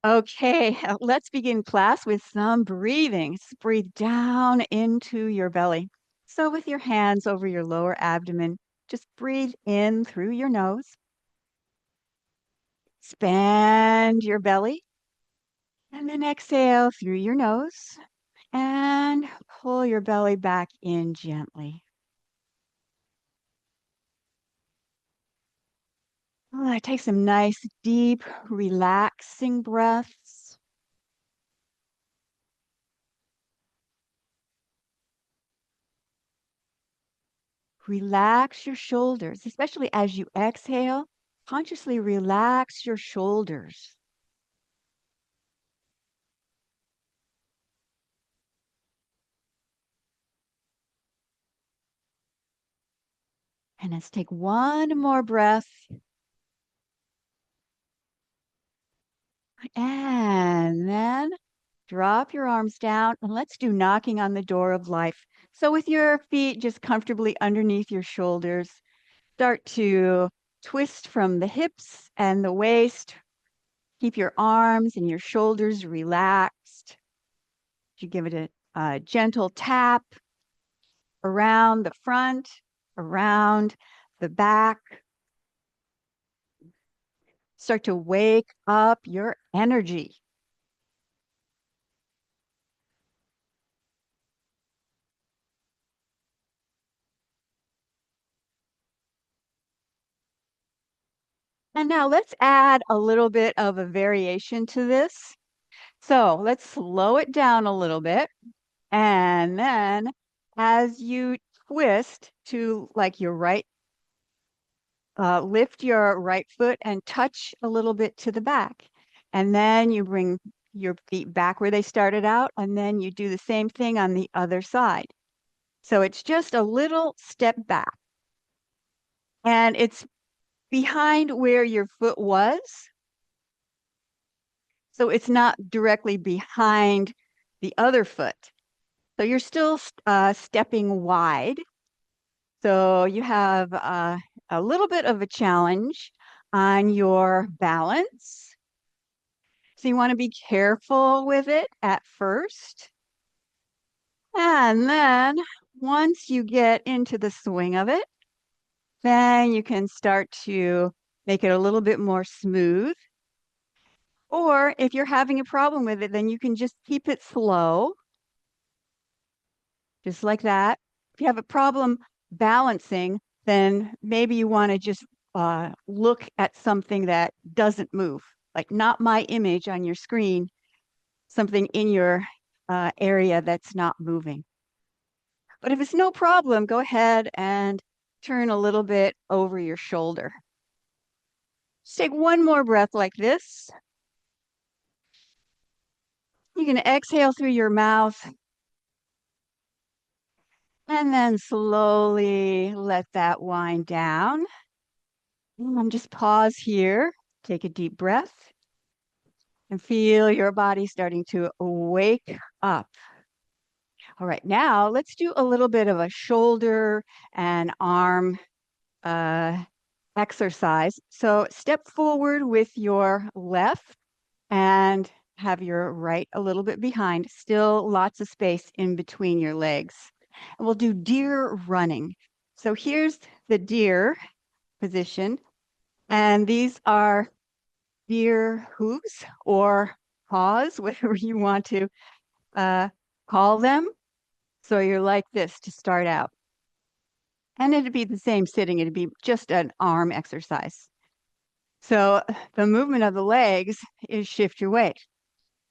Okay, let's begin class with some breathing. Just breathe down into your belly. So, with your hands over your lower abdomen, just breathe in through your nose, expand your belly, and then exhale through your nose and pull your belly back in gently. Take some nice, deep, relaxing breaths. Relax your shoulders, especially as you exhale. Consciously relax your shoulders. And let's take one more breath. And then drop your arms down and let's do knocking on the door of life. So, with your feet just comfortably underneath your shoulders, start to twist from the hips and the waist. Keep your arms and your shoulders relaxed. You give it a gentle tap around the front, around the back. Start to wake up your energy. And now let's add a little bit of a variation to this. So let's slow it down a little bit. And then as you twist to like your right, lift your right foot and touch a little bit to the back. And then you bring your feet back where they started out. And then you do the same thing on the other side. So it's just a little step back. And it's behind where your foot was. So it's not directly behind the other foot. So you're still stepping wide. So you have a little bit of a challenge on your balance. So you want to be careful with it at first. And then once you get into the swing of it, then you can start to make it a little bit more smooth. Or if you're having a problem with it, then you can just keep it slow, just like that. If you have a problem balancing, then maybe you want to just look at something that doesn't move, like not my image on your screen, something in your area that's not moving. But if it's no problem, go ahead and turn a little bit over your shoulder. Just take one more breath like this. You can exhale through your mouth and then slowly let that wind down. Just pause here, take a deep breath, and feel your body starting to wake up. All right, now let's do a little bit of a shoulder and arm uh, exercise. So step forward with your left and have your right a little bit behind, still lots of space in between your legs. And we'll do deer running. So here's the deer position, and these are deer hooves or paws, whatever you want to uh, call them. So you're like this to start out. And it'd be the same sitting, it'd be just an arm exercise. So the movement of the legs is shift your weight.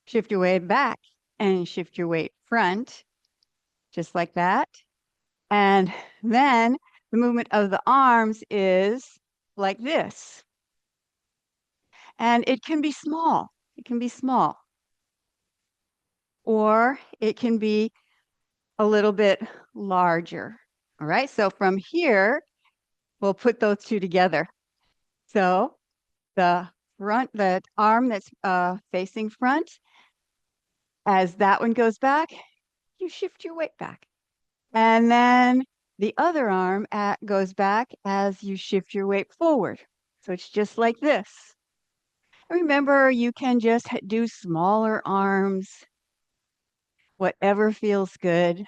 Shift your weight back and shift your weight front, just like that. And then the movement of the arms is like this. And it can be small. It can be small. Or it can be a little bit larger. All right. So from here, we'll put those two together. So the arm that's facing front, as that one goes back, you shift your weight back. And then the other arm goes back as you shift your weight forward. So it's just like this. Remember, you can just do smaller arms, whatever feels good.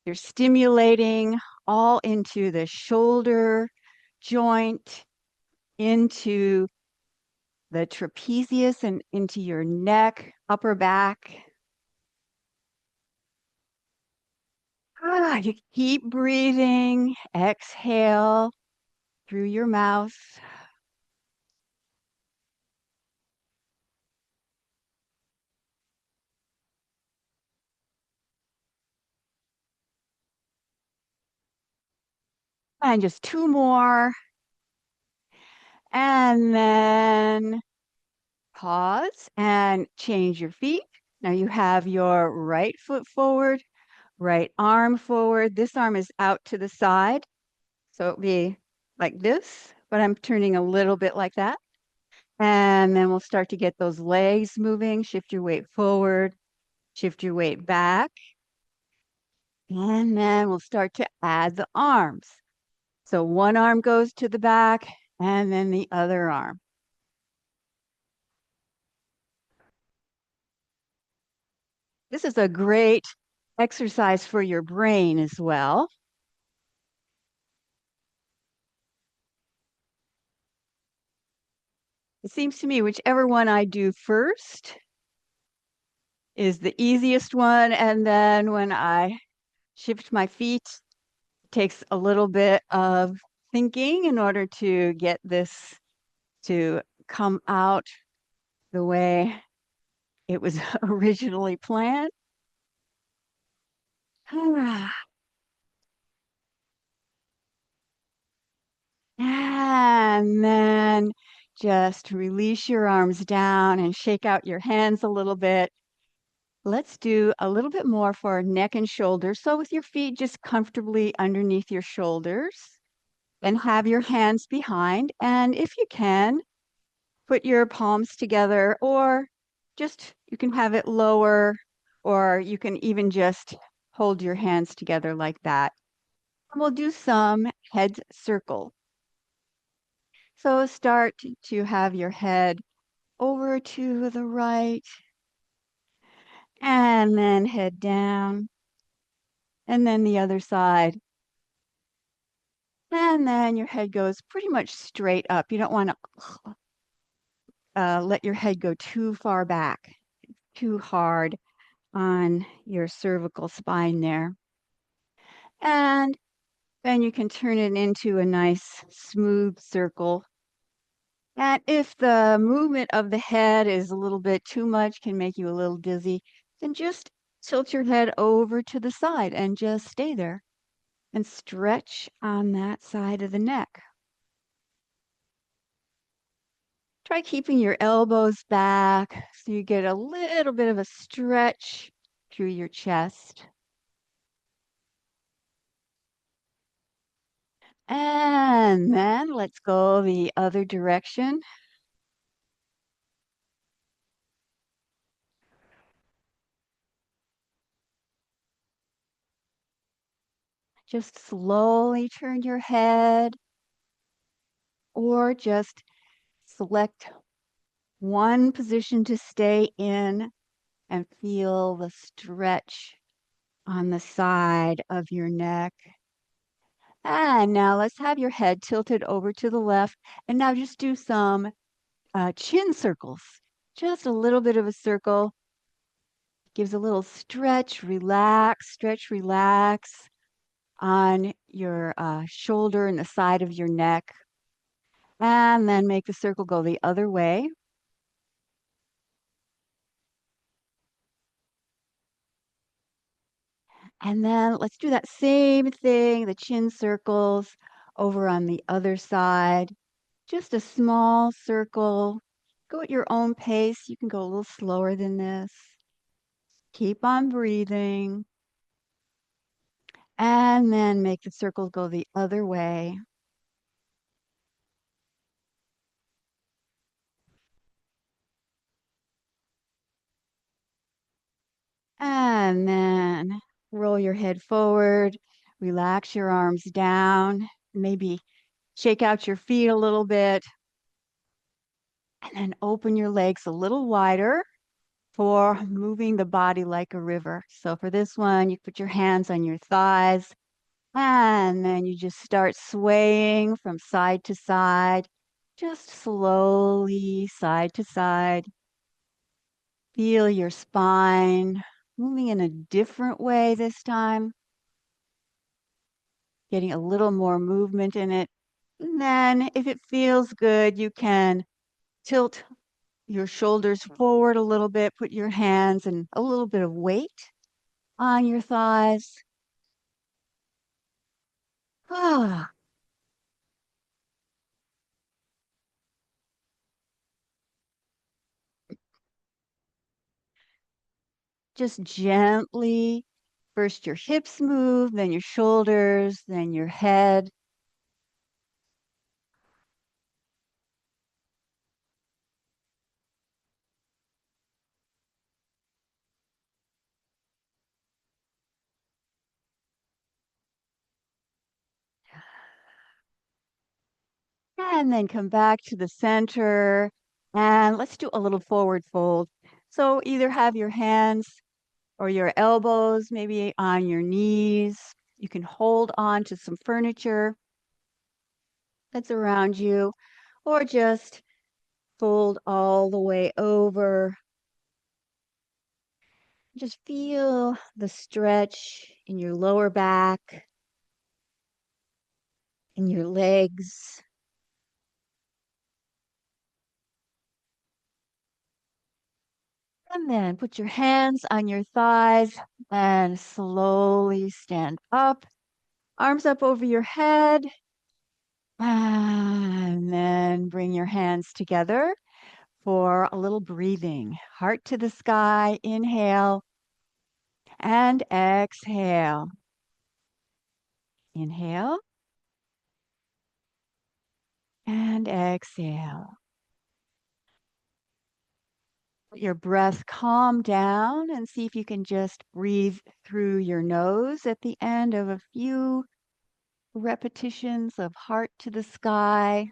You're stimulating all into the shoulder joint, into the trapezius and into your neck, upper back. You keep breathing. Exhale through your mouth. And just two more. And then pause and change your feet. Now you have your right foot forward, right arm forward. This arm is out to the side. So it'll be like this, but I'm turning a little bit like that. And then we'll start to get those legs moving. Shift your weight forward, shift your weight back. And then we'll start to add the arms. So one arm goes to the back and then the other arm. This is a great exercise for your brain as well. It seems to me whichever one I do first is the easiest one. And then when I shift my feet, it takes a little bit of thinking in order to get this to come out the way it was originally planned. And then just release your arms down and shake out your hands a little bit. Let's do a little bit more for neck and shoulders. So with your feet just comfortably underneath your shoulders, and have your hands behind. And if you can, put your palms together, or just you can have it lower, or you can even just hold your hands together like that. And we'll do some head circle. So start to have your head over to the right, and then head down, and then the other side. And then your head goes pretty much straight up. You don't want to let your head go too far back, too hard on your cervical spine there. And then you can turn it into a nice smooth circle. And if the movement of the head is a little bit too much, can make you a little dizzy, then just tilt your head over to the side and just stay there and stretch on that side of the neck. Try keeping your elbows back so you get a little bit of a stretch through your chest. And then let's go the other direction. Just slowly turn your head, or just select one position to stay in and feel the stretch on the side of your neck. And now let's have your head tilted over to the left. And now just do some chin circles. Just a little bit of a circle. Gives a little stretch, relax on your shoulder and the side of your neck. And then make the circle go the other way. And then let's do that same thing, the chin circles over on the other side. Just a small circle. Go at your own pace. You can go a little slower than this. Keep on breathing. And then make the circle go the other way. And then roll your head forward. Relax your arms down. Maybe shake out your feet a little bit. And then open your legs a little wider for moving the body like a river. So for this one, you put your hands on your thighs and then you just start swaying from side to side, just slowly side to side. Feel your spine moving in a different way this time, getting a little more movement in it. And then if it feels good, you can tilt your shoulders forward a little bit, put your hands and a little bit of weight on your thighs. Ah, just gently, first your hips move, then your shoulders, then your head. And then come back to the center. And let's do a little forward fold. So either have your hands or your elbows maybe on your knees. You can hold on to some furniture that's around you, or just fold all the way over. Just feel the stretch in your lower back, in your legs. And then put your hands on your thighs and slowly stand up. Arms up over your head. And then bring your hands together for a little breathing. Heart to the sky. Inhale and exhale. Inhale and exhale. Let your breath calm down and see if you can just breathe through your nose at the end of a few repetitions of heart to the sky.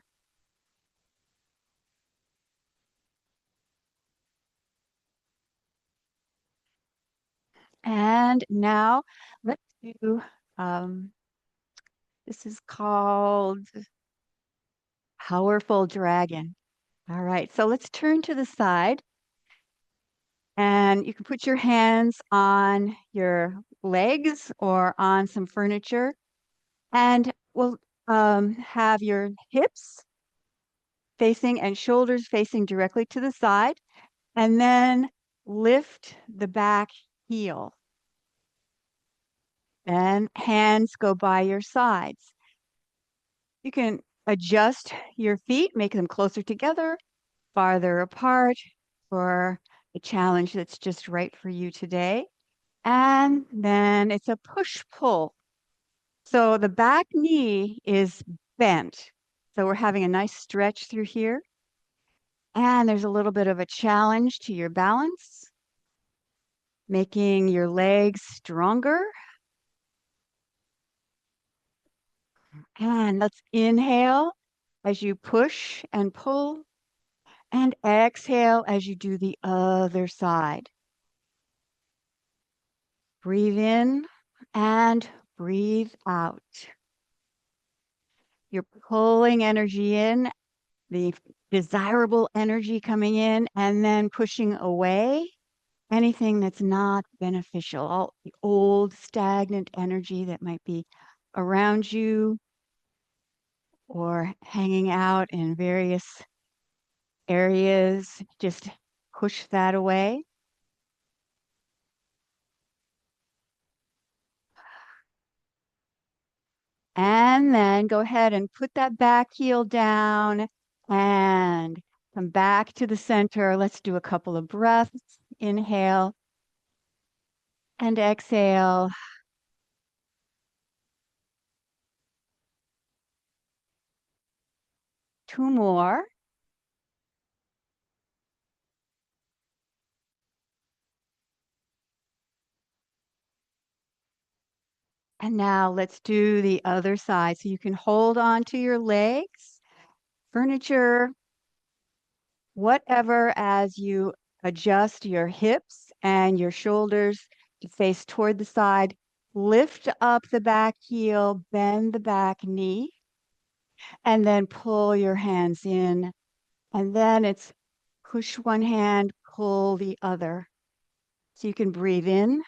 And now let's do, um, this is called Powerful Dragon. All right, so let's turn to the side and you can put your hands on your legs or on some furniture and we'll have your hips facing and shoulders facing directly to the side and then lift the back heel. Then hands go by your sides. You can adjust your feet, make them closer together, farther apart for a challenge that's just right for you today. And then it's a push-pull. So the back knee is bent. So we're having a nice stretch through here. And there's a little bit of a challenge to your balance, making your legs stronger. And let's inhale as you push and pull, and exhale as you do the other side. Breathe in and breathe out. You're pulling energy in, the desirable energy coming in, and then pushing away anything that's not beneficial, all the old stagnant energy that might be around you or hanging out in various areas. Just push that away. And then go ahead and put that back heel down and come back to the center. Let's do a couple of breaths. Inhale and exhale. Two more. And now let's do the other side. So you can hold on to your legs, furniture, whatever as you adjust your hips and your shoulders to face toward the side. Lift up the back heel, bend the back knee, and then pull your hands in. And then it's push one hand, pull the other. So you can breathe in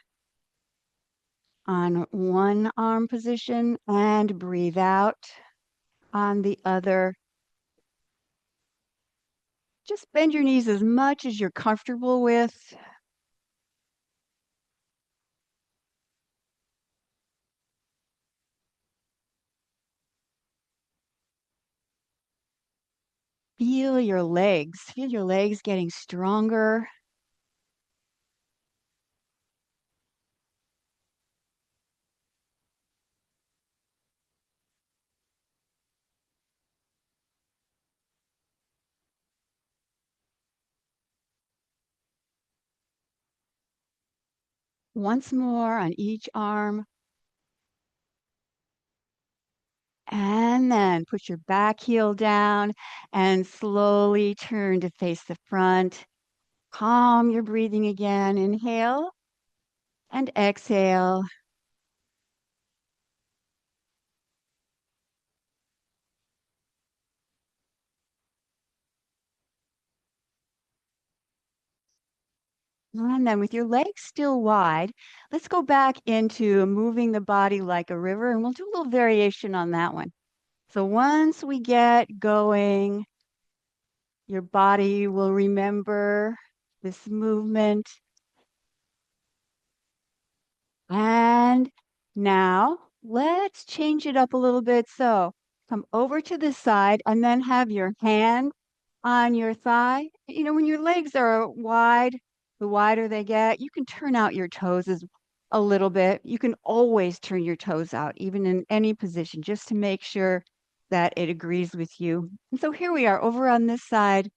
on one arm position and breathe out on the other. Just bend your knees as much as you're comfortable with. Feel your legs. Feel your legs getting stronger. Once more on each arm. And then put your back heel down and slowly turn to face the front. Calm your breathing again. Inhale and exhale. And then with your legs still wide, let's go back into moving the body like a river, and we'll do a little variation on that one. So once we get going, your body will remember this movement. And now let's change it up a little bit. So come over to the side and then have your hand on your thigh. You know, when your legs are wide, the wider they get, you can turn out your toes a little bit. You can always turn your toes out, even in any position, just to make sure that it agrees with you. And so here we are over on this side.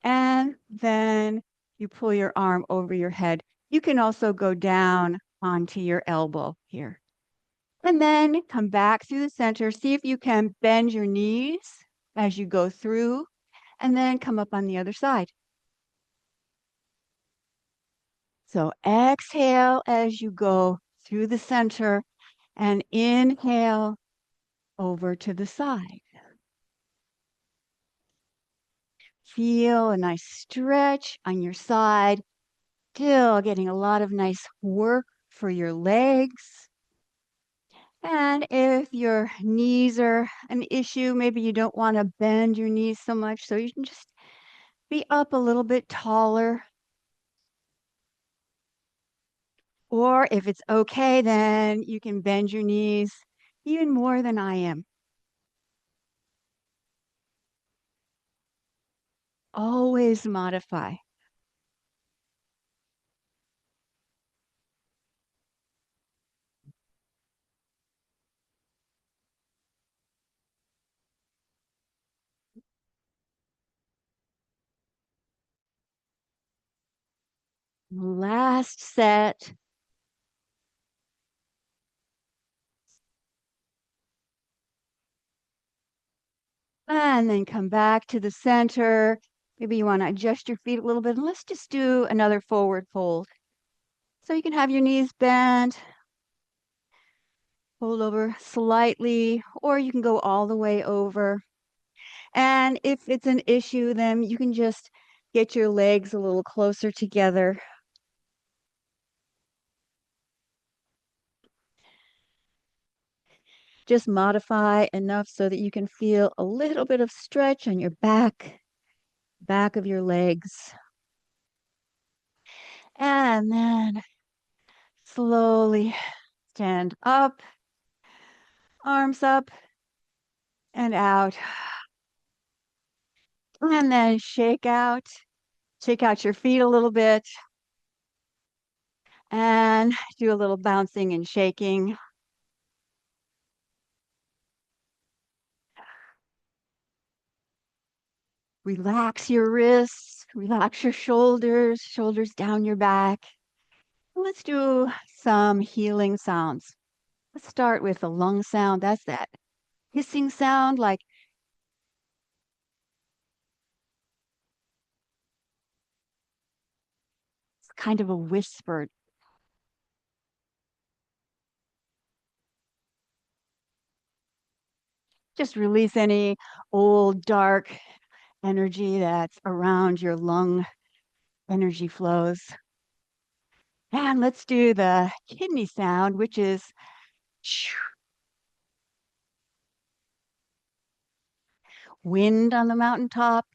And then you pull your arm over your head. You can also go down onto your elbow here. And then come back through the center. See if you can bend your knees as you go through, and then come up on the other side. So exhale as you go through the center and inhale over to the side. Feel a nice stretch on your side. Still getting a lot of nice work for your legs. And if your knees are an issue, maybe you don't want to bend your knees so much, so you can just be up a little bit taller. Or if it's okay, then you can bend your knees even more than I am. Always modify. Last set. And then come back to the center. Maybe you want to adjust your feet a little bit. And let's just do another forward fold. So you can have your knees bent, fold over slightly, or you can go all the way over. And if it's an issue, then you can just get your legs a little closer together. Just modify enough so that you can feel a little bit of stretch on your back of your legs. And then slowly stand up, arms up and out. And then shake out your feet a little bit and do a little bouncing and shaking. Relax your wrists, relax your shoulders down your back. Let's do some healing sounds. Let's start with the lung sound. That's that hissing sound, like kind of a whisper. Just release any old, dark energy that's around your lung energy flows. And let's do the kidney sound, which is wind on the mountaintop.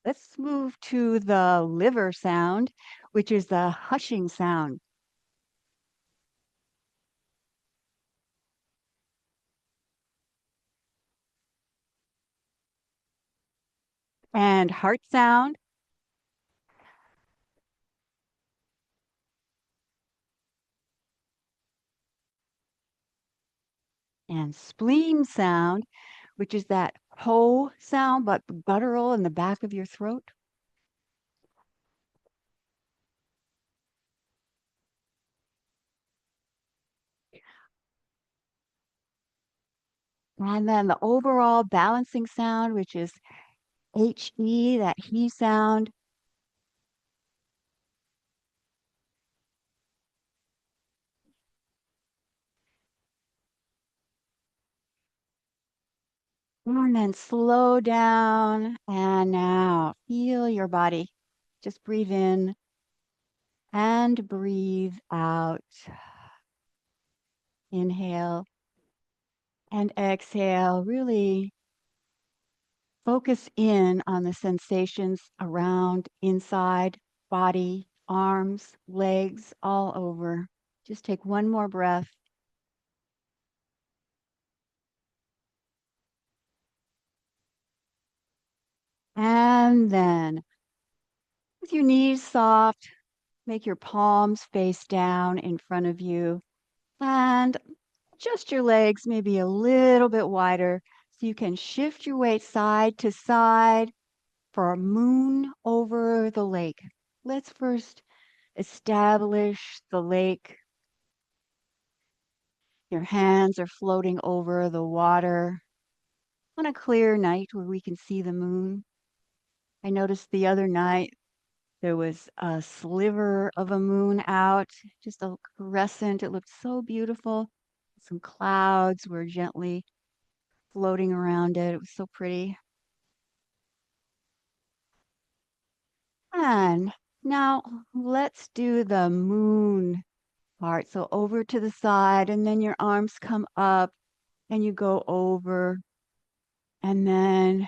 Let's move to the liver sound, which is the hushing sound. And heart sound, and spleen sound, which is that ho sound, but guttural in the back of your throat. And then the overall balancing sound, which is HE, that he sound. And then slow down. And now feel your body. Just breathe in and breathe out. Inhale and exhale. Really focus in on the sensations around, inside, body, arms, legs, all over. Just take one more breath. And then, with your knees soft, make your palms face down in front of you. And just your legs maybe a little bit wider so you can shift your weight side to side for a moon over the lake. Let's first establish the lake. Your hands are floating over the water on a clear night where we can see the moon. I noticed the other night there was a sliver of a moon out, just a crescent. It looked so beautiful. Some clouds were gently floating around it. It was so pretty. And now let's do the moon part. So over to the side, and then your arms come up and you go over, and then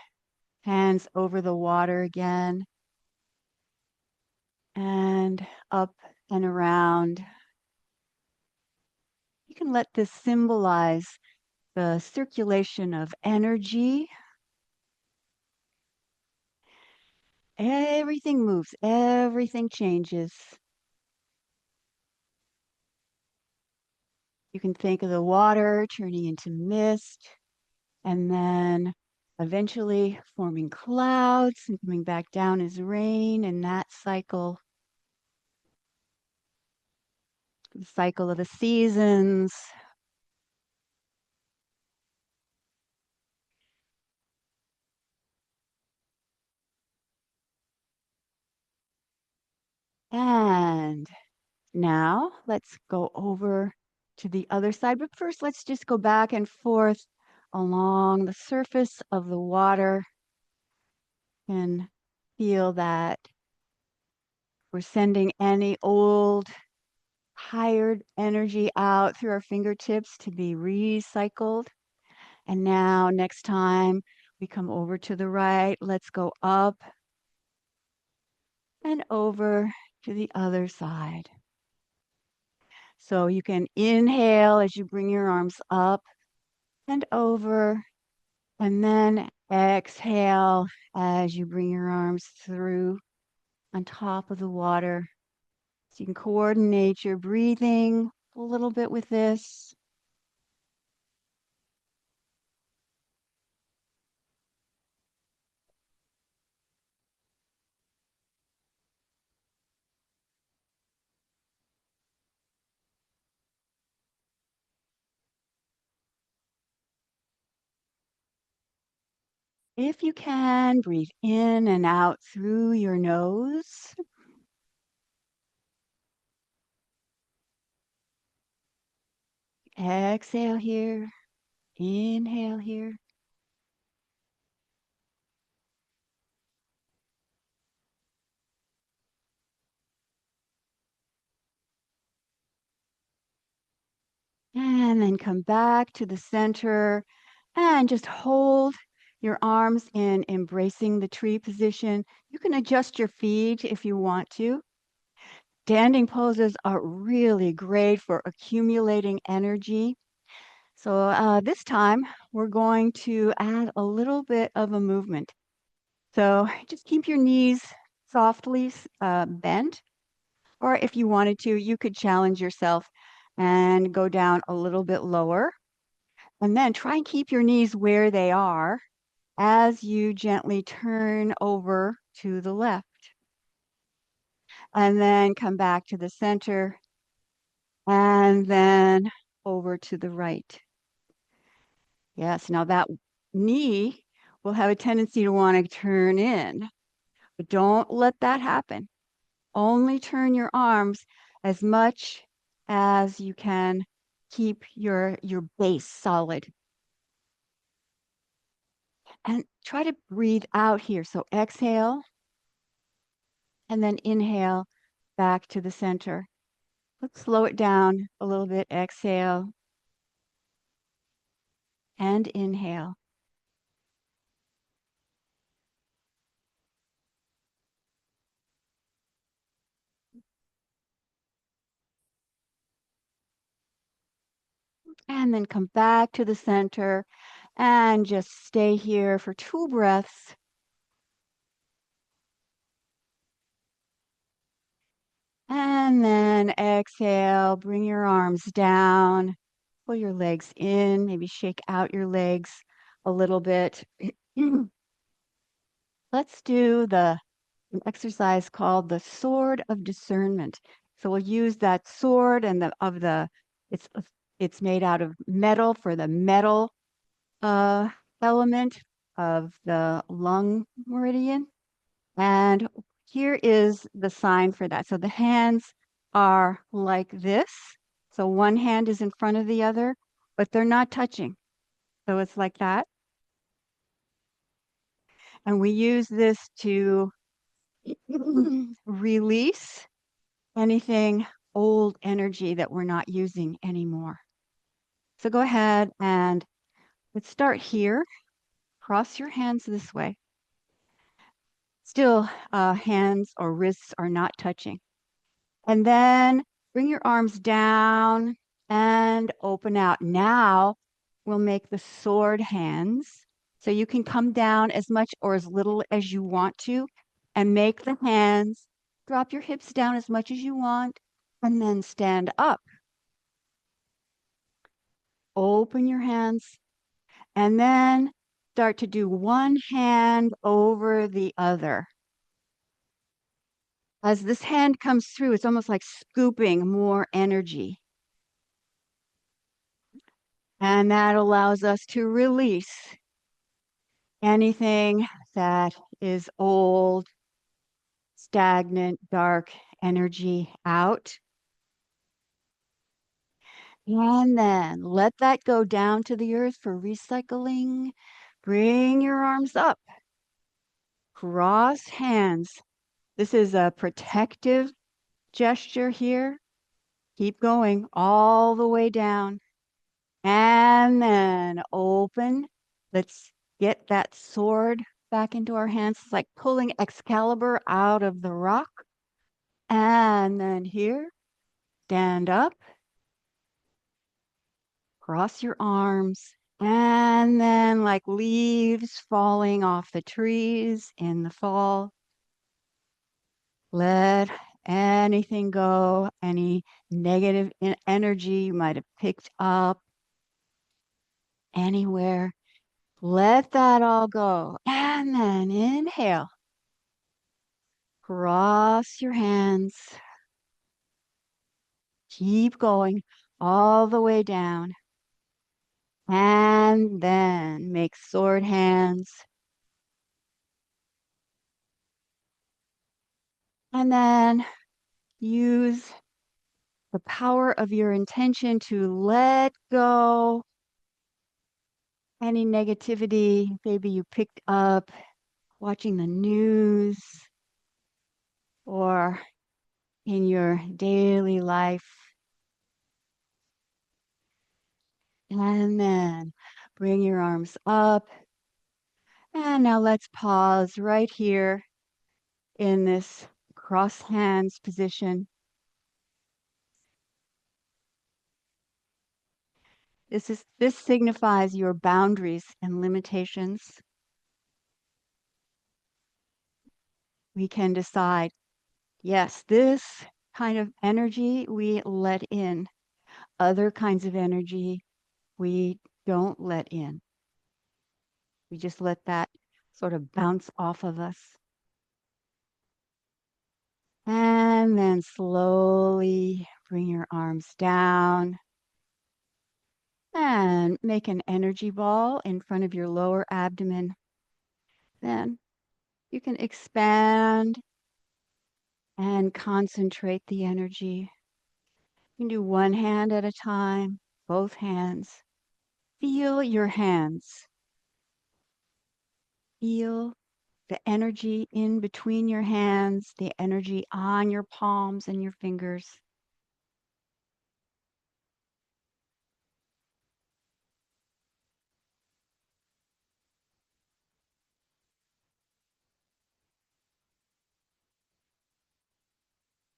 hands over the water again, and up and around. You can let this symbolize the circulation of energy. Everything moves, everything changes. You can think of the water turning into mist and then eventually forming clouds and coming back down as rain, and that cycle, the cycle of the seasons. And now let's go over to the other side. But first, let's just go back and forth along the surface of the water and feel that we're sending any old, tired energy out through our fingertips to be recycled. And now, next time we come over to the right, let's go up and over to the other side. So you can inhale as you bring your arms up and over, and then exhale as you bring your arms through on top of the water. So you can coordinate your breathing a little bit with this. If you can, breathe in and out through your nose. Exhale here. Inhale here. And then come back to the center and just hold your arms in embracing the tree position. You can adjust your feet if you want to. Standing poses are really great for accumulating energy. So this time we're going to add a little bit of a movement. So just keep your knees softly bent, or if you wanted to, you could challenge yourself and go down a little bit lower. And then try and keep your knees where they are as you gently turn over to the left. And then come back to the center and then over to the right. Yes, now that knee will have a tendency to want to turn in, but don't let that happen. Only turn your arms as much as you can keep your base solid. And try to breathe out here. So exhale and then inhale back to the center. Let's slow it down a little bit. Exhale and inhale. And then come back to the center and just stay here for 2 breaths. And then exhale, bring your arms down, pull your legs in, maybe shake out your legs a little bit. Let's do an exercise called the Sword of Discernment. So we'll use that sword and it's it's made out of metal for the metal uh, element of the lung meridian. And here is the sign for that. So the hands are like this. So one hand is in front of the other, but they're not touching. So it's like that. And we use this to release anything old energy that we're not using anymore. So go ahead and let's start here. Cross your hands this way. Still, hands or wrists are not touching. And then bring your arms down and open out. Now we'll make the sword hands. So you can come down as much or as little as you want to and make the hands. Drop your hips down as much as you want and then stand up. Open your hands and then start to do one hand over the other. As this hand comes through, it's almost like scooping more energy. And that allows us to release anything that is old, stagnant, dark energy out. And then let that go down to the earth for recycling. Bring your arms up. Cross hands. This is a protective gesture here. Keep going all the way down. And then open. Let's get that sword back into our hands. It's like pulling Excalibur out of the rock. And then here, stand up, cross your arms, and then like leaves falling off the trees in the fall, let anything go, any negative energy you might have picked up anywhere. Let that all go. And then inhale. Cross your hands. Keep going all the way down. And then make sword hands. And then use the power of your intention to let go any negativity maybe you picked up watching the news or in your daily life. And then bring your arms up. And now let's pause right here in this cross hands position. This signifies your boundaries and limitations. We can decide, yes, this kind of energy we let in. Other kinds of energy we don't let in. We just let that sort of bounce off of us. And then slowly bring your arms down and make an energy ball in front of your lower abdomen. Then you can expand and concentrate the energy. You can do one hand at a time, both hands. Feel your hands. Feel the energy in between your hands, the energy on your palms and your fingers.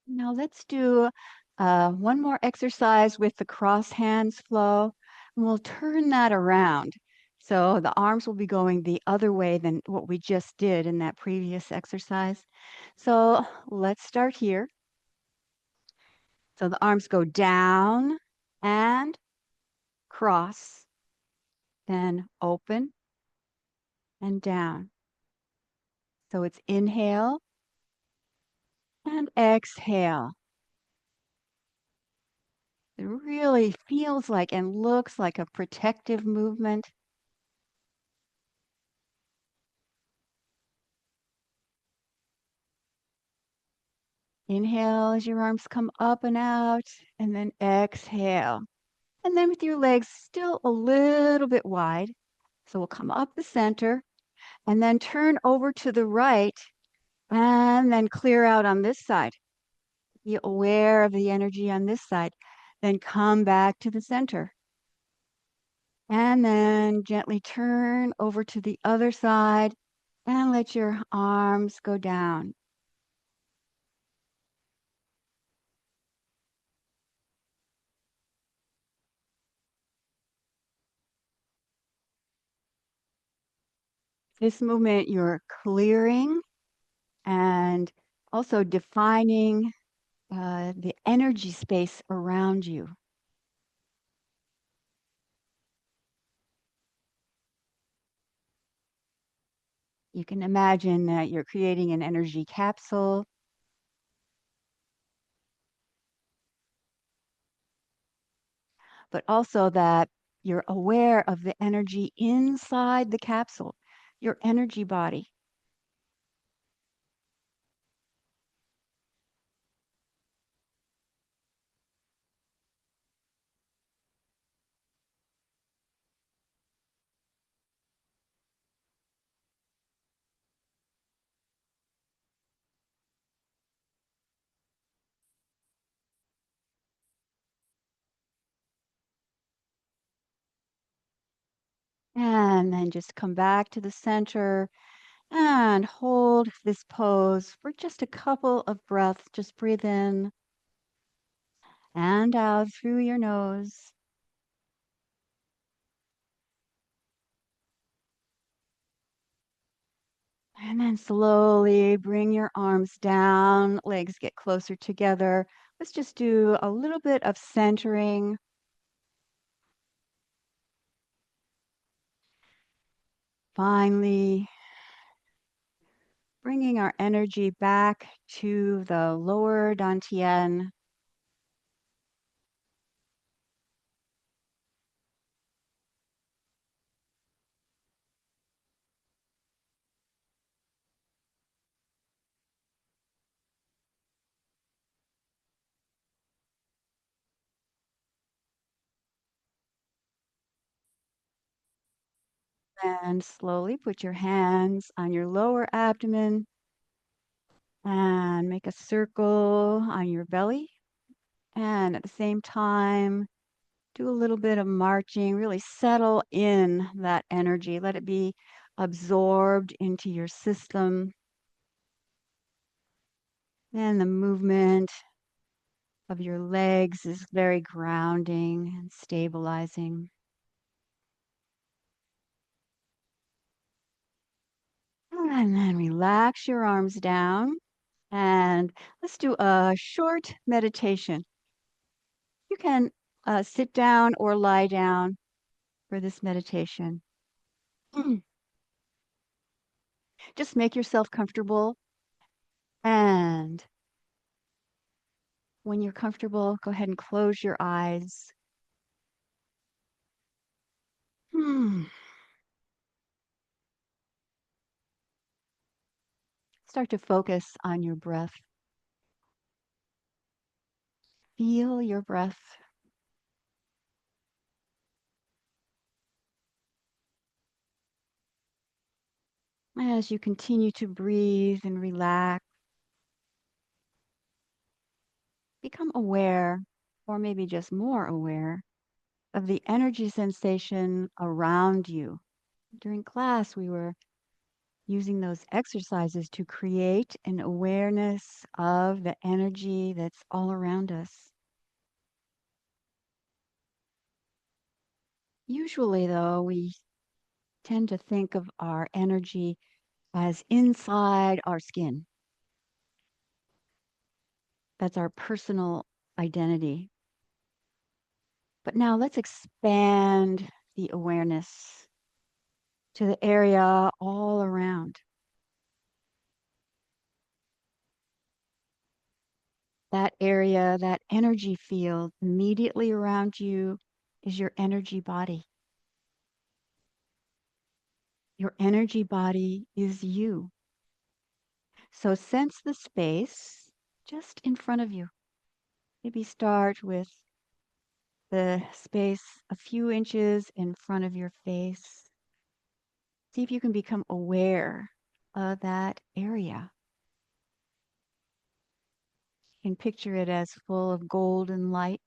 Now let's do one more exercise with the cross hands flow, and we'll turn that around. So the arms will be going the other way than what we just did in that previous exercise. So let's start here. So the arms go down and cross, then open and down. So it's inhale and exhale. It really feels like and looks like a protective movement. Inhale as your arms come up and out, and then exhale. And then with your legs still a little bit wide. So we'll come up the center and then turn over to the right and then clear out on this side. Be aware of the energy on this side. Then come back to the center. And then gently turn over to the other side and let your arms go down. This movement, you're clearing and also defining the energy space around you. You can imagine that you're creating an energy capsule, but also that you're aware of the energy inside the capsule, your energy body. And then just come back to the center and hold this pose for just a couple of breaths. Just breathe in and out through your nose. And then slowly bring your arms down, legs get closer together. Let's just do a little bit of centering. Finally, bringing our energy back to the lower dantian. And slowly put your hands on your lower abdomen and make a circle on your belly. And at the same time, do a little bit of marching, really settle in that energy. Let it be absorbed into your system. And the movement of your legs is very grounding and stabilizing. And then relax your arms down. And let's do a short meditation. You can sit down or lie down for this meditation. Just make yourself comfortable. And when you're comfortable, go ahead and close your eyes. Start to focus on your breath. Feel your breath. As you continue to breathe and relax, become aware, or maybe just more aware, of the energy sensation around you. During class, we were using those exercises to create an awareness of the energy that's all around us. Usually, though, we tend to think of our energy as inside our skin. That's our personal identity. But now let's expand the awareness to the area all around. That area, that energy field immediately around you is your energy body. Your energy body is you. So sense the space just in front of you. Maybe start with the space a few inches in front of your face. See if you can become aware of that area. You can picture it as full of golden light.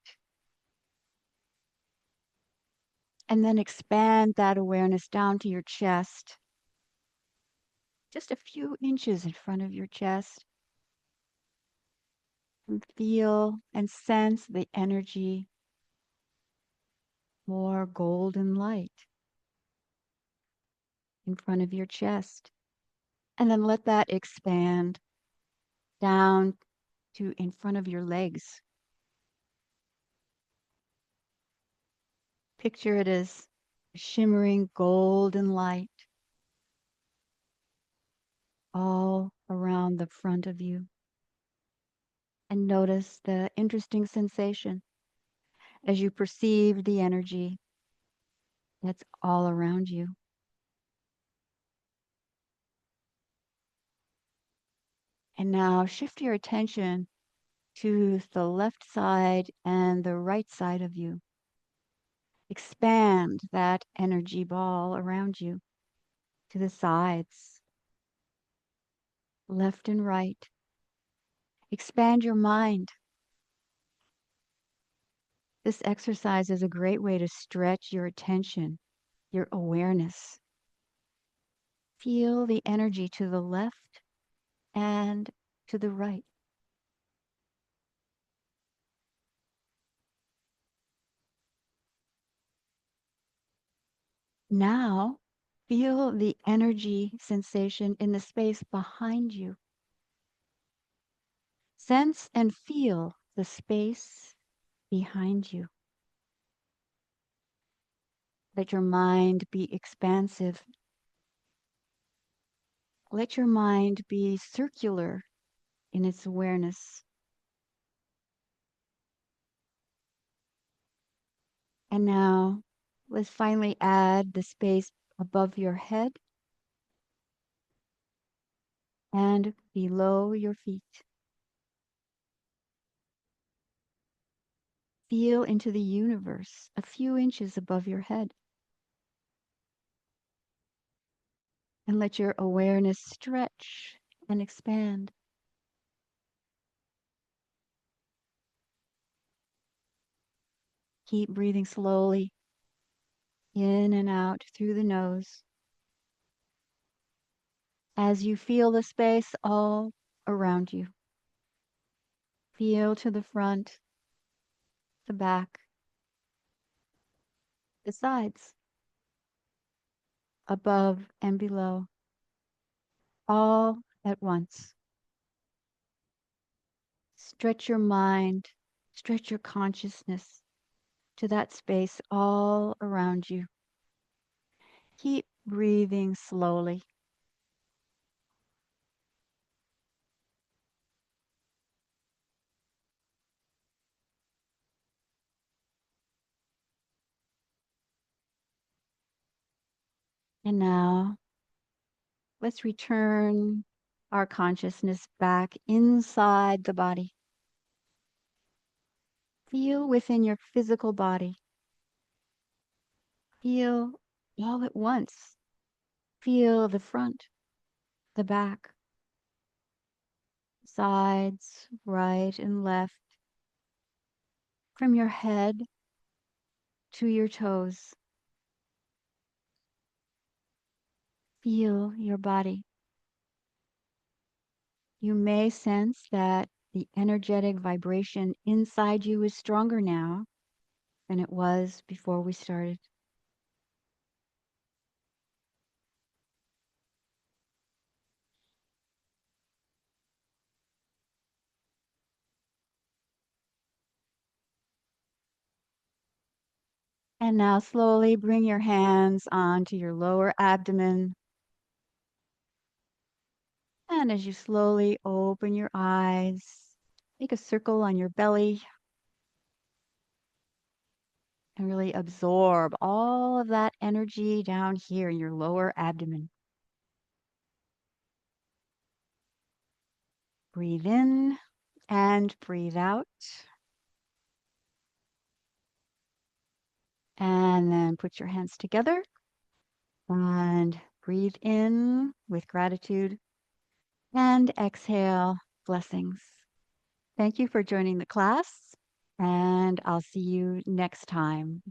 And then expand that awareness down to your chest, just a few inches in front of your chest. And feel and sense the energy, more golden light in front of your chest. And then let that expand down to in front of your legs. Picture it as shimmering golden light all around the front of you. And notice the interesting sensation as you perceive the energy that's all around you. And now shift your attention to the left side and the right side of you. Expand that energy ball around you to the sides, left and right. Expand your mind. This exercise is a great way to stretch your attention, your awareness. Feel the energy to the left and to the right. Now, feel the energy sensation in the space behind you. Sense and feel the space behind you. Let your mind be expansive. Let your mind be circular in its awareness. And now, let's finally add the space above your head and below your feet. Feel into the universe a few inches above your head. And let your awareness stretch and expand. Keep breathing slowly in and out through the nose as you feel the space all around you. Feel to the front, the back, the sides, above and below, all at once. Stretch your mind, stretch your consciousness to that space all around you. Keep breathing slowly. And now let's return our consciousness back inside the body. Feel within your physical body. Feel all at once. Feel the front, the back, sides, right and left, from your head to your toes. Feel your body. You may sense that the energetic vibration inside you is stronger now than it was before we started. And now slowly bring your hands onto your lower abdomen. And as you slowly open your eyes, make a circle on your belly and really absorb all of that energy down here in your lower abdomen. Breathe in and breathe out. And then put your hands together and breathe in with gratitude and exhale blessings. Thank you for joining the class, and I'll see you next time.